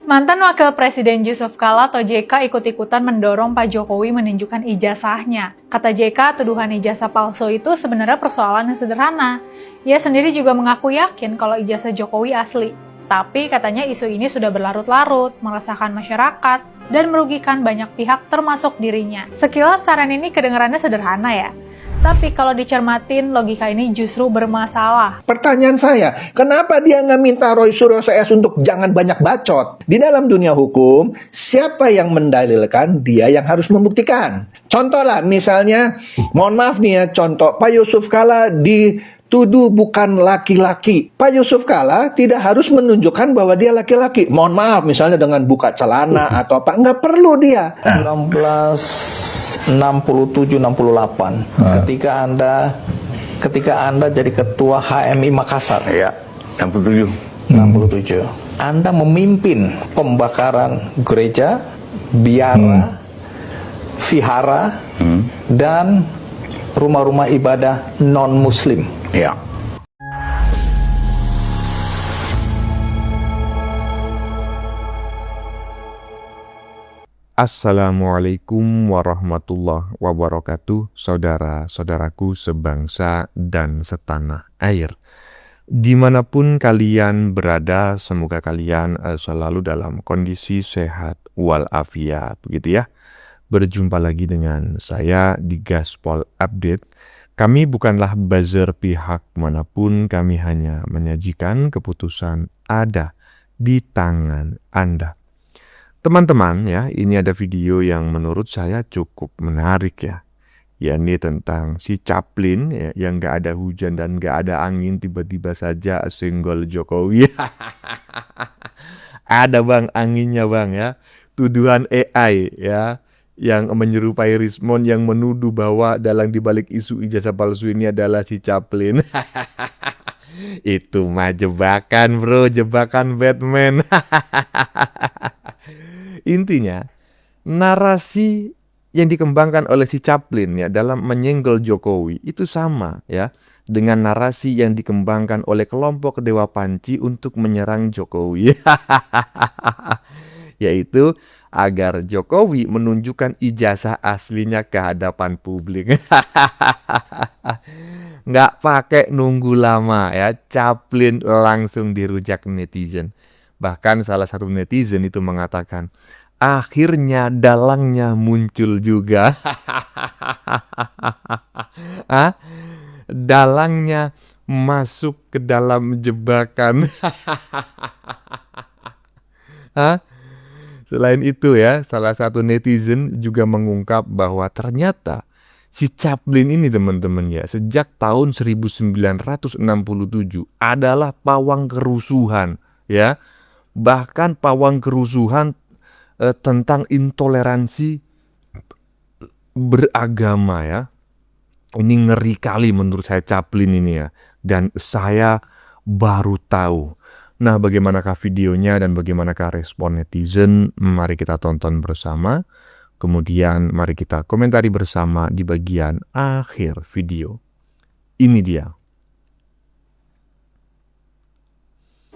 Mantan Wakil Presiden Yusuf Kala atau JK ikut-ikutan mendorong Pak Jokowi menunjukkan ijazahnya. Kata JK, tuduhan ijazah palsu itu sebenarnya persoalan yang sederhana. Ia sendiri juga mengaku yakin kalau ijazah Jokowi asli. Tapi katanya isu ini sudah berlarut-larut, meresahkan masyarakat, dan merugikan banyak pihak termasuk dirinya. Sekilas saran ini kedengarannya sederhana ya. Tapi kalau dicermatin, logika ini justru bermasalah. Pertanyaan saya, kenapa dia nggak minta Roy Suryo CS untuk jangan banyak bacot? Di dalam dunia hukum, siapa yang mendalilkan, dia yang harus membuktikan. Contoh lah, misalnya, mohon maaf nih ya, contoh, Pak Yusuf Kala dituduh bukan laki-laki. Pak Yusuf Kala tidak harus menunjukkan bahwa dia laki-laki. Mohon maaf, misalnya dengan buka celana atau apa, nggak perlu dia. 1967-68 ketika Anda jadi ketua HMI Makassar ya, 67 Anda memimpin pembakaran gereja, biara, vihara dan rumah-rumah ibadah non-muslim ya. Assalamualaikum warahmatullahi wabarakatuh, saudara-saudaraku sebangsa dan setanah air. Dimanapun kalian berada, semoga kalian selalu dalam kondisi sehat walafiat, begitu ya. Berjumpa lagi dengan saya di Gaspol Update. Kami bukanlah buzzer pihak manapun, kami hanya menyajikan keputusan ada di tangan Anda. Teman-teman ya, ini ada video yang menurut saya cukup menarik ya. Ini tentang si Chaplin ya, yang gak ada hujan dan gak ada angin tiba-tiba saja senggol Jokowi. Ada bang anginnya bang ya. Tuduhan AI ya, yang menyerupai Rismon yang menuduh bahwa dalang dibalik isu ijazah palsu ini adalah si Chaplin. Itu mah jebakan bro, jebakan Batman. Intinya, narasi yang dikembangkan oleh si Chaplin ya dalam menyenggol Jokowi itu sama ya dengan narasi yang dikembangkan oleh kelompok Dewa Panci untuk menyerang Jokowi. Yaitu agar Jokowi menunjukkan ijazah aslinya ke hadapan publik. Nggak pakai nunggu lama ya, Chaplin langsung dirujak netizen. Bahkan salah satu netizen itu mengatakan, akhirnya dalangnya muncul juga. Dalangnya masuk ke dalam jebakan. Selain itu ya, salah satu netizen juga mengungkap bahwa ternyata si Chaplin ini teman-teman ya, sejak tahun 1967 adalah pawang kerusuhan ya. Bahkan pawang kerusuhan tentang intoleransi beragama ya. Ini ngeri kali menurut saya Chaplin ini ya. Dan saya baru tahu. Nah, bagaimanakah videonya dan bagaimanakah respon netizen? Mari kita tonton bersama. Kemudian mari kita komentari bersama di bagian akhir video. Ini dia.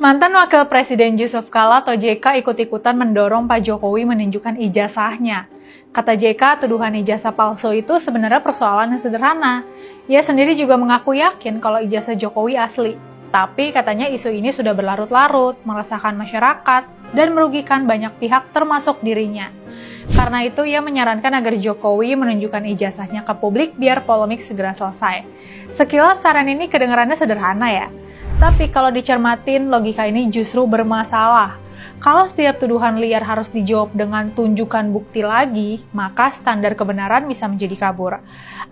Mantan Wakil Presiden Yusuf Kala atau JK ikut-ikutan mendorong Pak Jokowi menunjukkan ijazahnya. Kata JK, tuduhan ijazah palsu itu sebenarnya persoalan yang sederhana. Ia sendiri juga mengaku yakin kalau ijazah Jokowi asli. Tapi katanya isu ini sudah berlarut-larut, meresahkan masyarakat, dan merugikan banyak pihak termasuk dirinya. Karena itu ia menyarankan agar Jokowi menunjukkan ijazahnya ke publik biar polemik segera selesai. Sekilas saran ini kedengarannya sederhana ya. Tapi kalau dicermatin, logika ini justru bermasalah. Kalau setiap tuduhan liar harus dijawab dengan tunjukkan bukti lagi, maka standar kebenaran bisa menjadi kabur.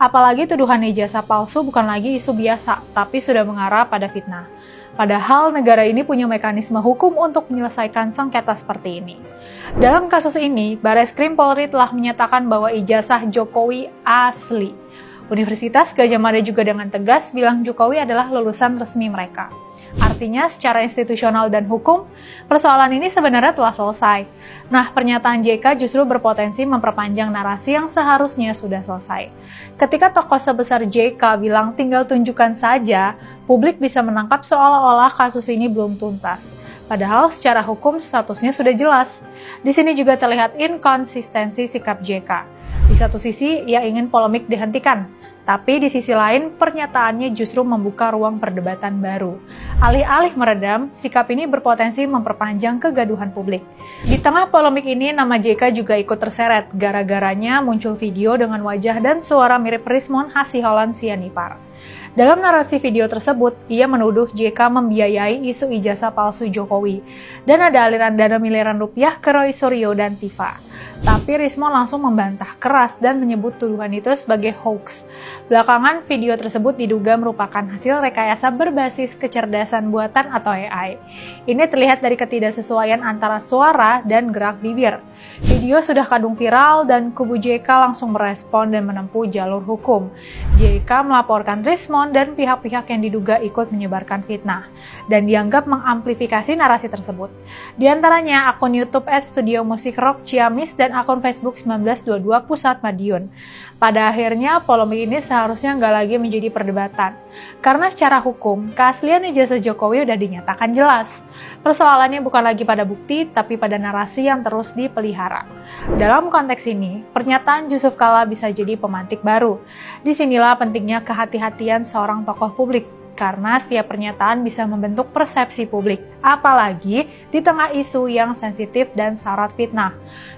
Apalagi tuduhan ijazah palsu bukan lagi isu biasa, tapi sudah mengarah pada fitnah. Padahal negara ini punya mekanisme hukum untuk menyelesaikan sengketa seperti ini. Dalam kasus ini, Bareskrim Polri telah menyatakan bahwa ijazah Jokowi asli. Universitas Gadjah Mada juga dengan tegas bilang Jokowi adalah lulusan resmi mereka. Artinya secara institusional dan hukum, persoalan ini sebenarnya telah selesai. Nah, pernyataan JK justru berpotensi memperpanjang narasi yang seharusnya sudah selesai. Ketika tokoh sebesar JK bilang tinggal tunjukkan saja, publik bisa menangkap seolah-olah kasus ini belum tuntas. Padahal secara hukum statusnya sudah jelas. Di sini juga terlihat inkonsistensi sikap JK. Di satu sisi, ia ingin polemik dihentikan, tapi di sisi lain, pernyataannya justru membuka ruang perdebatan baru. Alih-alih meredam, sikap ini berpotensi memperpanjang kegaduhan publik. Di tengah polemik ini, nama JK juga ikut terseret. Gara-garanya muncul video dengan wajah dan suara mirip Rismond Hasiholan Sianipar. Dalam narasi video tersebut, ia menuduh JK membiayai isu ijazah palsu Jokowi dan ada aliran dana miliaran rupiah ke Roy Suryo dan Tifa. Tapi Rismond langsung membantah keras dan menyebut tuduhan itu sebagai hoax. Belakangan, video tersebut diduga merupakan hasil rekayasa berbasis kecerdasan buatan atau AI. Ini terlihat dari ketidaksesuaian antara suara dan gerak bibir. Video sudah kadung viral dan kubu JK langsung merespon dan menempuh jalur hukum. JK melaporkan Rismond dan pihak-pihak yang diduga ikut menyebarkan fitnah dan dianggap mengamplifikasi narasi tersebut. Di antaranya akun YouTube @Studio Musik Rock Ciamis dan akun Facebook 1922 Pusat Madiun. Pada akhirnya, polemik ini seharusnya nggak lagi menjadi perdebatan. Karena secara hukum, keaslian ijazah Jokowi udah dinyatakan jelas. Persoalannya bukan lagi pada bukti, tapi pada narasi yang terus dipelihara. Dalam konteks ini, pernyataan Yusuf Kalla bisa jadi pemantik baru. Disinilah pentingnya kehati-hatian seorang tokoh publik. Karena setiap pernyataan bisa membentuk persepsi publik, apalagi di tengah isu yang sensitif dan syarat fitnah.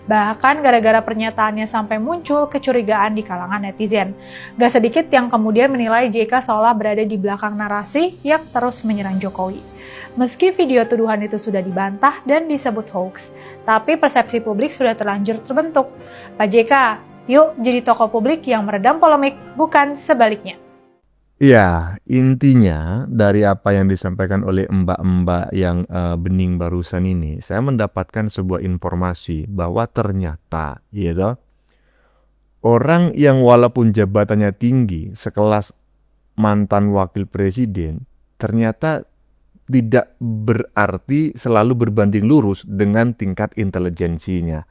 Bahkan gara-gara pernyataannya sampai muncul kecurigaan di kalangan netizen. Gak sedikit yang kemudian menilai JK seolah berada di belakang narasi yang terus menyerang Jokowi. Meski video tuduhan itu sudah dibantah dan disebut hoax, tapi persepsi publik sudah terlanjur terbentuk. Pak JK, yuk jadi tokoh publik yang meredam polemik, bukan sebaliknya. Ya, intinya dari apa yang disampaikan oleh mbak-mbak yang bening barusan ini, saya mendapatkan sebuah informasi bahwa ternyata, gitu, orang yang walaupun jabatannya tinggi, sekelas mantan wakil presiden, ternyata tidak berarti selalu berbanding lurus dengan tingkat intelijensinya.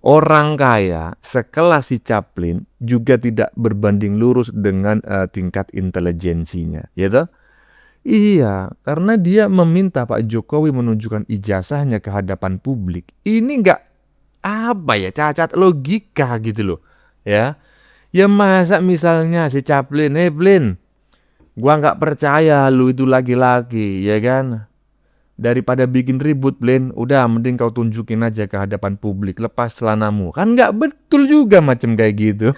Orang kaya sekelas si Chaplin juga tidak berbanding lurus dengan tingkat intelijensinya, gitu. Iya, karena dia meminta Pak Jokowi menunjukkan ijazahnya ke hadapan publik. Ini nggak cacat logika gitu loh, ya. Ya masa misalnya si Chaplin, Blin, gua nggak percaya lu itu laki-laki, ya kan? Daripada bikin ribut, Blin, udah mending kau tunjukin aja ke hadapan publik, lepas celanamu. Kan nggak betul juga macam kayak gitu.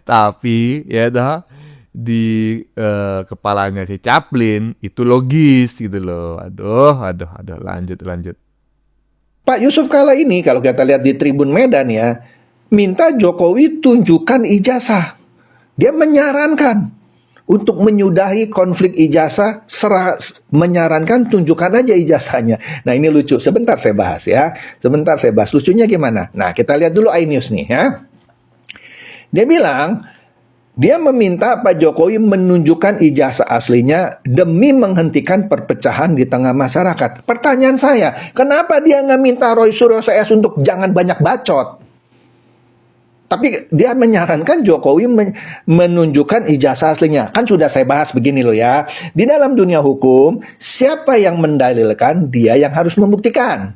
Tapi ya dah di kepalanya si Chaplin itu logis gitu loh. Aduh, lanjut. Pak Yusuf Kalla ini kalau kita lihat di Tribun Medan ya, minta Jokowi tunjukkan ijazah. Dia menyarankan untuk menyudahi konflik ijazah, menyarankan tunjukkan aja ijazahnya. Nah ini lucu, sebentar saya bahas ya. Lucunya gimana? Nah kita lihat dulu iNews nih ya. Dia bilang, dia meminta Pak Jokowi menunjukkan ijazah aslinya demi menghentikan perpecahan di tengah masyarakat. Pertanyaan saya, kenapa dia nggak minta Roy Suryo CS untuk jangan banyak bacot? Tapi dia menyarankan Jokowi menunjukkan ijazah aslinya. Kan sudah saya bahas begini loh ya. Di dalam dunia hukum, siapa yang mendalilkan, dia yang harus membuktikan.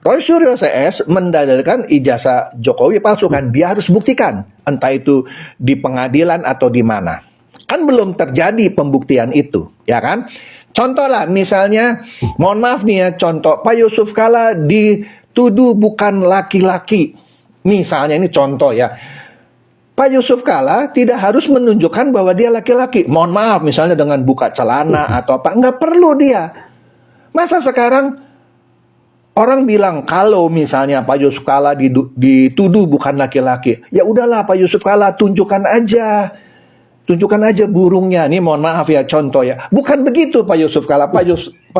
Roy Suryo CS mendalilkan ijazah Jokowi palsu kan. Dia harus buktikan. Entah itu di pengadilan atau di mana. Kan belum terjadi pembuktian itu. Ya kan? Contoh lah misalnya, mohon maaf nih ya, contoh Pak Yusuf Kalla dituduh bukan laki-laki. Misalnya ini contoh ya, Pak Yusuf Kalla tidak harus menunjukkan bahwa dia laki-laki. Mohon maaf misalnya dengan buka celana atau apa, nggak perlu dia. Masa sekarang orang bilang kalau misalnya Pak Yusuf Kalla dituduh bukan laki-laki, ya udahlah Pak Yusuf Kalla tunjukkan aja burungnya. Ini mohon maaf ya contoh ya, bukan begitu Pak Yusuf Kalla. Pak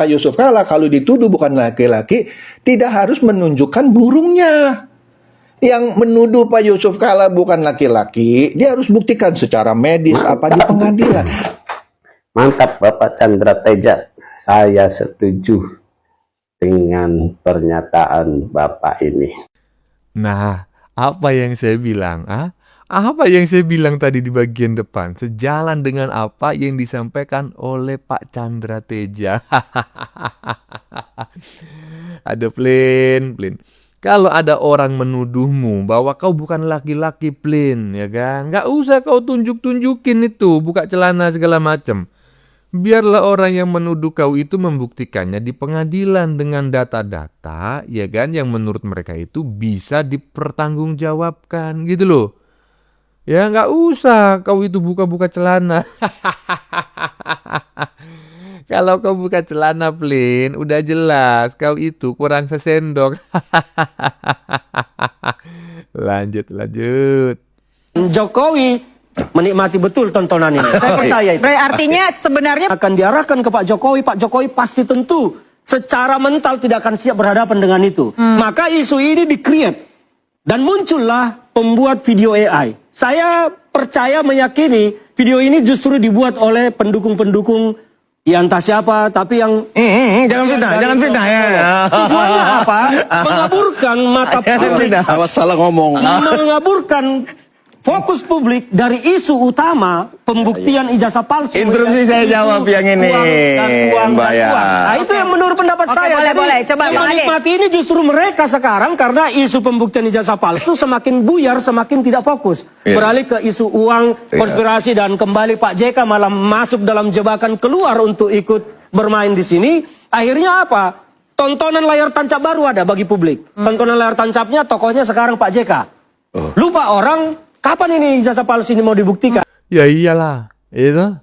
Yusuf Kalla kalau dituduh bukan laki-laki tidak harus menunjukkan burungnya. Yang menuduh Pak Yusuf Kalla bukan laki-laki, dia harus buktikan secara medis apa di pengadilan. Mantap Bapak Chandra Teja, saya setuju dengan pernyataan Bapak ini. Nah, apa yang saya bilang? Apa yang saya bilang tadi di bagian depan? Sejalan dengan apa yang disampaikan oleh Pak Chandra Teja. Ada Plin. Kalau ada orang menuduhmu bahwa kau bukan laki-laki, Plin, ya kan? Nggak usah kau tunjukin itu, buka celana segala macam. Biarlah orang yang menuduh kau itu membuktikannya di pengadilan dengan data-data, ya kan, yang menurut mereka itu bisa dipertanggungjawabkan, gitu loh. Ya nggak usah kau itu buka-buka celana. Kalau kau buka celana, Plin, udah jelas kau itu kurang sesendok. Lanjut. Jokowi menikmati betul tontonan ini. Saya percaya itu. Artinya sebenarnya Akan diarahkan ke Pak Jokowi pasti tentu secara mental tidak akan siap berhadapan dengan itu. Maka isu ini di-create. Dan muncullah pembuat video AI. Saya percaya meyakini video ini justru dibuat oleh pendukung-pendukung ya entah siapa, tapi yang jangan fitnah ya. Tujuannya apa? Mengaburkan mata publik. Awas salah ngomong. Mengaburkan fokus publik dari isu utama pembuktian ijazah palsu. Interupsi saya jawab yang ini, Mbak ya. Nah, itu yang menurut pendapat Oke, saya. boleh. Coba, yang Bang Ali. menikmati ini justru mereka sekarang karena isu pembuktian ijazah palsu semakin buyar, semakin tidak fokus. Iya. Beralih ke isu uang, konspirasi, dan kembali Pak JK malah masuk dalam jebakan keluar untuk ikut bermain di sini. Akhirnya apa? Tontonan layar tancap baru ada bagi publik. Tontonan layar tancapnya tokohnya sekarang Pak JK. Lupa orang, kapan ini ijazah palsu ini mau dibuktikan? Ya iyalah, itu.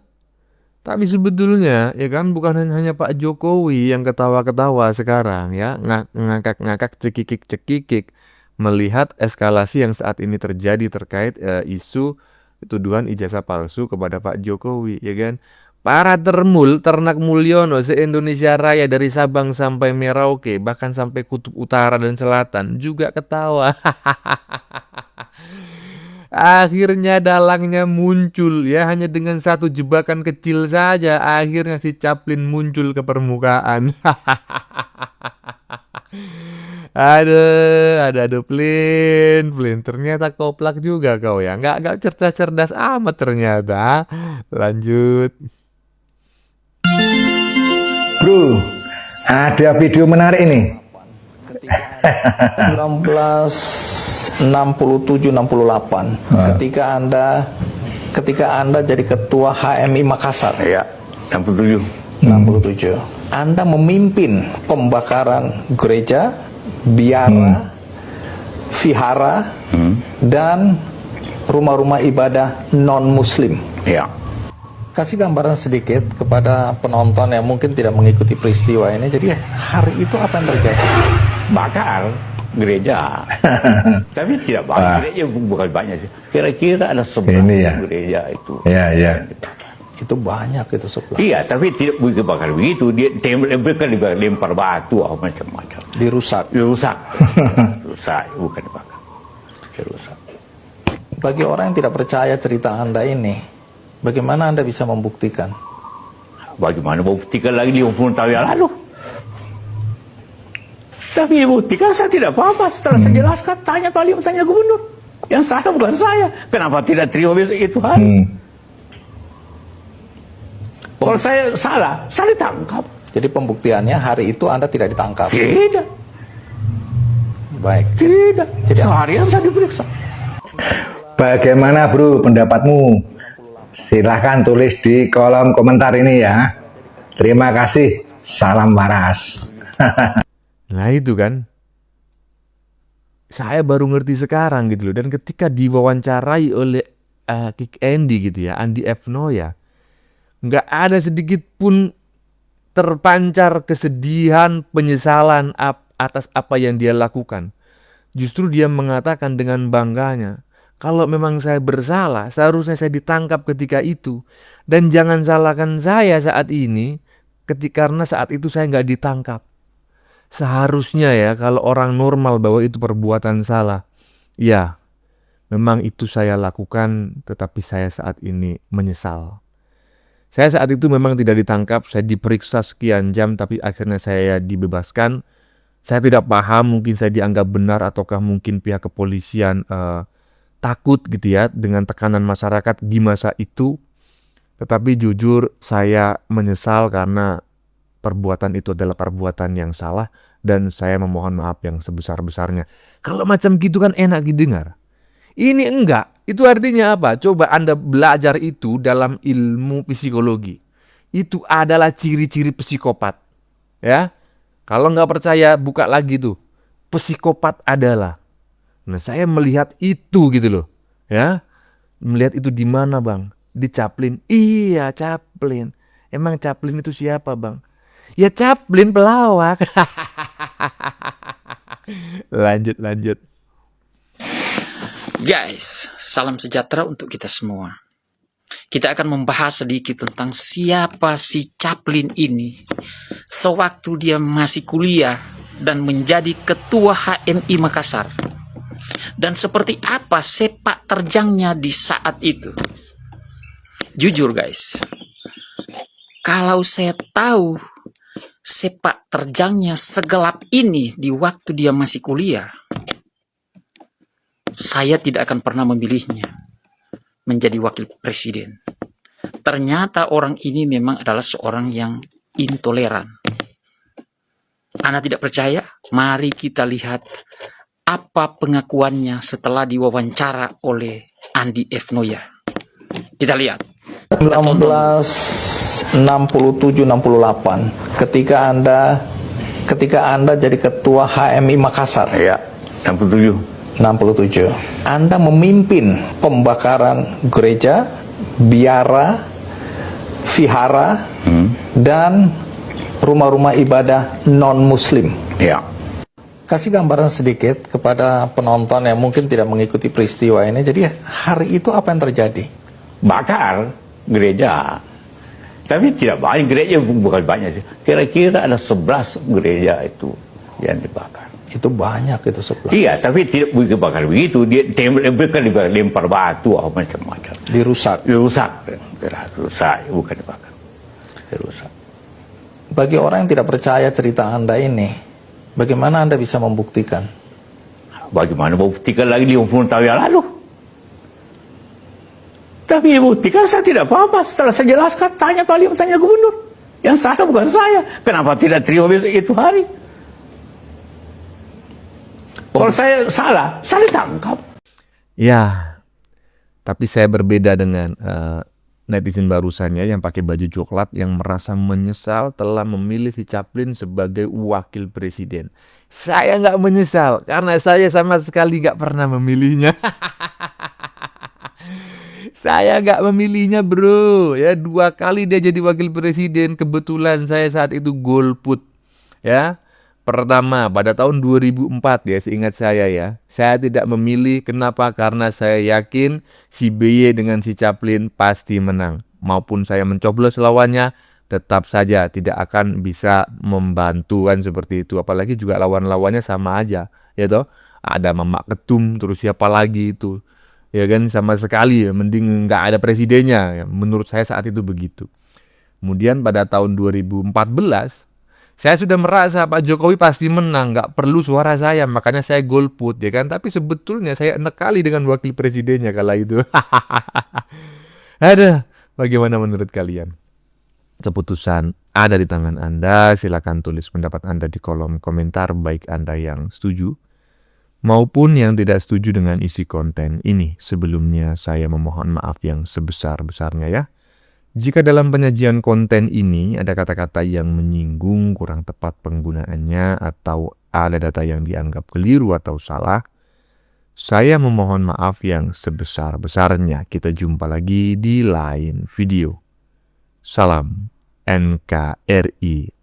Tapi sebetulnya ya kan bukan hanya Pak Jokowi yang ketawa-ketawa sekarang ya, ngakak-ngakak, cekikik melihat eskalasi yang saat ini terjadi terkait isu tuduhan ijazah palsu kepada Pak Jokowi, ya kan. Para ternak Mulyono se-Indonesia Raya dari Sabang sampai Merauke, bahkan sampai Kutub Utara dan Selatan juga ketawa. Akhirnya dalangnya muncul ya, hanya dengan satu jebakan kecil saja akhirnya si Chaplin muncul ke permukaan. Aduh, Plin, ternyata koplak juga kau ya, nggak cerdas amat ternyata. Lanjut. Bro, ada video menarik ini. 1967-68 ketika Anda jadi ketua HMI Makassar Ya, 67. 67 Anda memimpin pembakaran gereja, biara, vihara dan rumah-rumah ibadah non-muslim. Ya. Kasih gambaran sedikit kepada penonton yang mungkin tidak mengikuti peristiwa ini. Jadi hari itu apa yang terjadi? Bakar gereja. Tapi tidak banyak gereja, bukan banyak sih. Kira-kira ada 11 gereja itu. Iya. Itu banyak itu sebelah. Iya, tapi tidak begitu bakar begitu. Dia lempar batu macam-macam. Dirusak. Rusak, bukan dibakar. Dirusak. Bagi orang yang tidak percaya cerita Anda ini, bagaimana Anda bisa membuktikan? Bagaimana membuktikan lagi 50 tahun yang lalu? Tapi dibuktikan saya tidak apa-apa. Setelah saya jelaskan, tanya gubernur. Yang salah bukan saya. Kenapa tidak terima besok itu hari? Kalau saya salah, saya ditangkap. Jadi pembuktiannya hari itu Anda tidak ditangkap. Tidak. Baik. Tidak. Seharian saya diperiksa. Bagaimana bro pendapatmu? Silahkan tulis di kolom komentar ini ya. Terima kasih. Salam waras. Nah itu kan, saya baru ngerti sekarang gitu loh. Dan ketika diwawancarai oleh Kick Andy gitu ya, Andi F. Noya, nggak ada sedikit pun terpancar kesedihan, penyesalan atas apa yang dia lakukan. Justru dia mengatakan dengan bangganya, kalau memang saya bersalah, seharusnya saya ditangkap ketika itu. Dan jangan salahkan saya saat ini, karena saat itu saya nggak ditangkap. Seharusnya ya kalau orang normal bahwa itu perbuatan salah. Ya, memang itu saya lakukan, tetapi saya saat ini menyesal. Saya saat itu memang tidak ditangkap, saya diperiksa sekian jam, tapi akhirnya saya dibebaskan. Saya tidak paham, mungkin saya dianggap benar ataukah mungkin pihak kepolisian takut gitu ya dengan tekanan masyarakat di masa itu. Tetapi jujur saya menyesal karena perbuatan itu adalah perbuatan yang salah dan saya memohon maaf yang sebesar-besarnya. Kalau macam gitu kan enak didengar. Ini enggak. Itu artinya apa? Coba Anda belajar itu dalam ilmu psikologi. Itu adalah ciri-ciri psikopat. Ya. Kalau nggak percaya, buka lagi tuh. Psikopat adalah. Nah, saya melihat itu gitu loh. Ya. Melihat itu di mana, Bang? Di Chaplin. Iya, Chaplin. Emang Chaplin itu siapa, Bang? Ya Chaplin pelawak. Lanjut. Guys, salam sejahtera untuk kita semua. Kita akan membahas sedikit tentang siapa si Chaplin ini. Sewaktu dia masih kuliah dan menjadi ketua HMI Makassar. Dan seperti apa sepak terjangnya di saat itu. Jujur guys, kalau saya tahu sepak terjangnya segelap ini di waktu dia masih kuliah, saya tidak akan pernah memilihnya menjadi wakil presiden. Ternyata orang ini memang adalah seorang yang intoleran. Anda tidak percaya? Mari kita lihat apa pengakuannya setelah diwawancara oleh Andi F. Noya. Kita lihat. 1967-68 ketika Anda jadi ketua HMI Makassar. Ya, 67. Anda memimpin pembakaran gereja, biara, vihara, dan rumah-rumah ibadah non-muslim. Ya. Kasih gambaran sedikit kepada penonton yang mungkin tidak mengikuti peristiwa ini. Jadi hari itu apa yang terjadi? Bakar gereja. Tapi tidak banyak gereja, bukan banyak sih. Kira-kira ada 11 gereja itu yang dibakar. Itu banyak itu 11. Iya, tapi tidak dibakar begitu. Mereka lempar batu atau macam-macam. Dirusak. Rusak, bukan dibakar. Dirusak. Bagi orang yang tidak percaya cerita Anda ini, bagaimana Anda bisa membuktikan? Bagaimana membuktikan lagi 50 tahun yang lalu? Tapi dibuktikan saya tidak apa-apa. Setelah saya jelaskan, tanya gubernur. Yang salah bukan saya. Kenapa tidak terima besok itu hari? Kalau saya salah, saya ditangkap. Ya, tapi saya berbeda dengan netizen barusannya yang pakai baju coklat yang merasa menyesal telah memilih si Chaplin sebagai wakil presiden. Saya nggak menyesal karena saya sama sekali nggak pernah memilihnya. Saya nggak memilihnya bro. Ya 2 kali dia jadi wakil presiden. Kebetulan saya saat itu golput. Ya. Pertama pada tahun 2004 ya, seingat saya ya. Saya tidak memilih, kenapa? Karena saya yakin si BY dengan si Chaplin pasti menang. Maupun saya mencoblos lawannya, tetap saja tidak akan bisa membantu kan seperti itu. Apalagi juga lawan-lawannya sama aja, ya toh. Ada Mamak Ketum, terus siapa lagi itu. Ya kan sama sekali ya, mending nggak ada presidennya. Ya. Menurut saya saat itu begitu. Kemudian pada tahun 2014, saya sudah merasa Pak Jokowi pasti menang, nggak perlu suara saya, makanya saya golput ya kan. Tapi sebetulnya saya enak kali dengan wakil presidennya kala itu. Ada, bagaimana menurut kalian? Keputusan ada di tangan Anda, silakan tulis pendapat Anda di kolom komentar, baik Anda yang setuju maupun yang tidak setuju dengan isi konten ini. Sebelumnya saya memohon maaf yang sebesar-besarnya ya. Jika dalam penyajian konten ini ada kata-kata yang menyinggung, kurang tepat penggunaannya, atau ada data yang dianggap keliru atau salah, saya memohon maaf yang sebesar-besarnya. Kita jumpa lagi di lain video. Salam NKRI.